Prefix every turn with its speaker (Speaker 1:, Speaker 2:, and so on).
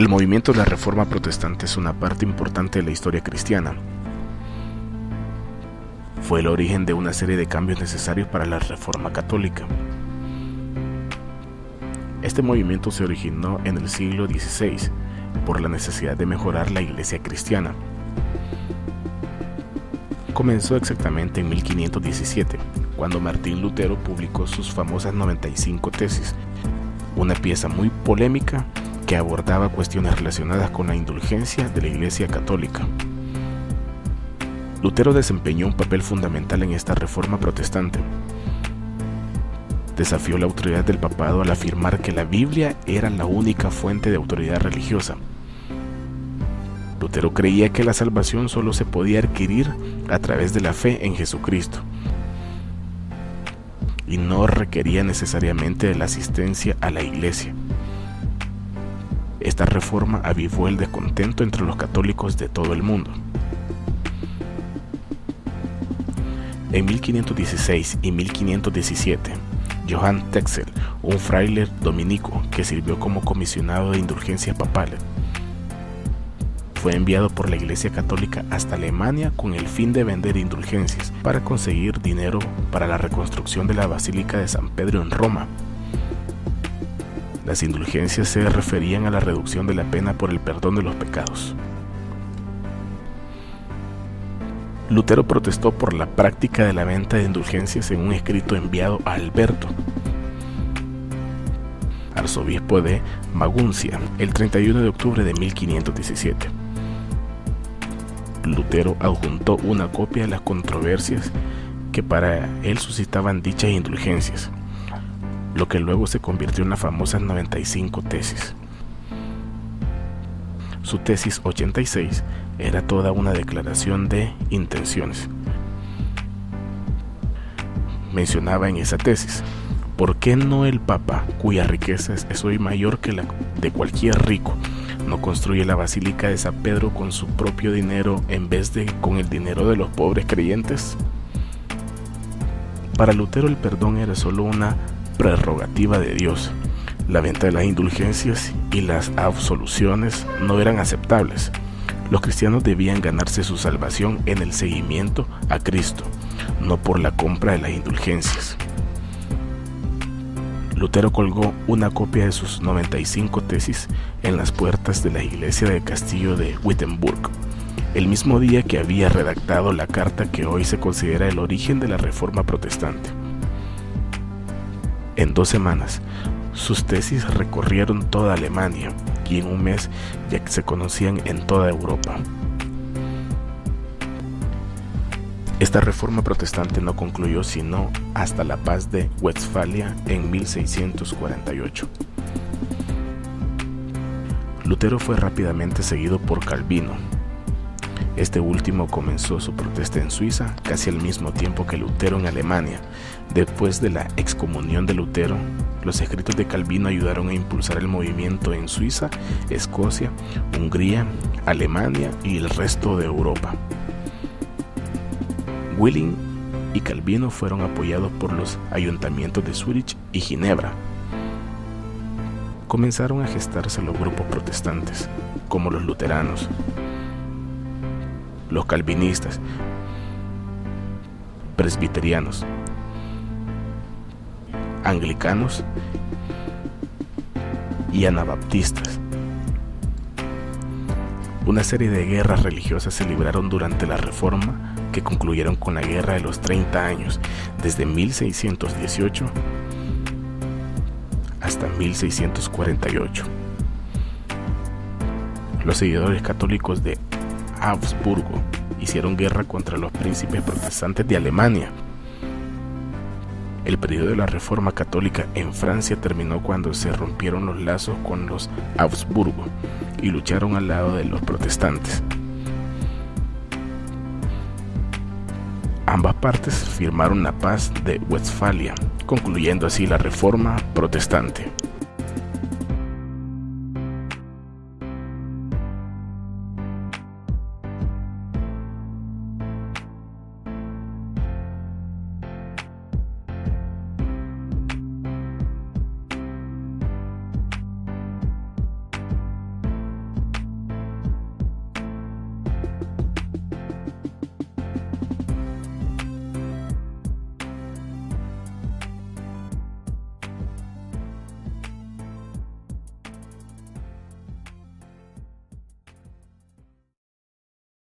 Speaker 1: El movimiento de la Reforma Protestante es una parte importante de la historia cristiana. Fue el origen de una serie de cambios necesarios para la Reforma Católica. Este movimiento se originó en el siglo XVI por la necesidad de mejorar la Iglesia cristiana. Comenzó exactamente en 1517, cuando Martín Lutero publicó sus famosas 95 tesis, una pieza muy polémica que abordaba cuestiones relacionadas con la indulgencia de la Iglesia Católica. Lutero desempeñó un papel fundamental en esta reforma protestante. Desafió la autoridad del papado al afirmar que la Biblia era la única fuente de autoridad religiosa. Lutero creía que la salvación solo se podía adquirir a través de la fe en Jesucristo y no requería necesariamente de la asistencia a la iglesia. Esta reforma avivó el descontento entre los católicos de todo el mundo. En 1516 y 1517, Johann Tetzel, un fraile dominico que sirvió como comisionado de indulgencias papales, fue enviado por la Iglesia Católica hasta Alemania con el fin de vender indulgencias para conseguir dinero para la reconstrucción de la Basílica de San Pedro en Roma. Las indulgencias se referían a la reducción de la pena por el perdón de los pecados. Lutero protestó por la práctica de la venta de indulgencias en un escrito enviado a Alberto, arzobispo de Maguncia, el 31 de octubre de 1517. Lutero adjuntó una copia de las controversias que para él suscitaban dichas indulgencias, lo que luego se convirtió en las famosas 95 tesis. Su tesis 86 era toda una declaración de intenciones. Mencionaba en esa tesis: ¿por qué no el Papa, cuya riqueza es hoy mayor que la de cualquier rico, no construye la Basílica de San Pedro con su propio dinero en vez de con el dinero de los pobres creyentes? Para Lutero el perdón era solo una prerrogativa de Dios. La venta de las indulgencias y las absoluciones no eran aceptables. Los cristianos debían ganarse su salvación en el seguimiento a Cristo, no por la compra de las indulgencias. Lutero colgó una copia de sus 95 tesis en las puertas de la iglesia del castillo de Wittenberg, el mismo día que había redactado la carta que hoy se considera el origen de la Reforma Protestante. En 2 semanas, sus tesis recorrieron toda Alemania y en un mes ya se conocían en toda Europa. Esta reforma protestante no concluyó sino hasta la paz de Westfalia en 1648. Lutero fue rápidamente seguido por Calvino. Este último comenzó su protesta en Suiza casi al mismo tiempo que Lutero en Alemania. Después de la excomunión de Lutero, los escritos de Calvino ayudaron a impulsar el movimiento en Suiza, Escocia, Hungría, Alemania y el resto de Europa. Willing y Calvino fueron apoyados por los ayuntamientos de Zúrich y Ginebra. Comenzaron a gestarse los grupos protestantes, como los luteranos, los calvinistas, presbiterianos, anglicanos y anabaptistas. Una serie de guerras religiosas se libraron durante la Reforma, que concluyeron con la Guerra de los 30 años, desde 1618 hasta 1648. Los seguidores católicos de Habsburgo hicieron guerra contra los príncipes protestantes de Alemania. El periodo de la Reforma Católica en Francia terminó cuando se rompieron los lazos con los Habsburgo y lucharon al lado de los protestantes. Ambas partes firmaron la paz de Westfalia, concluyendo así la Reforma Protestante.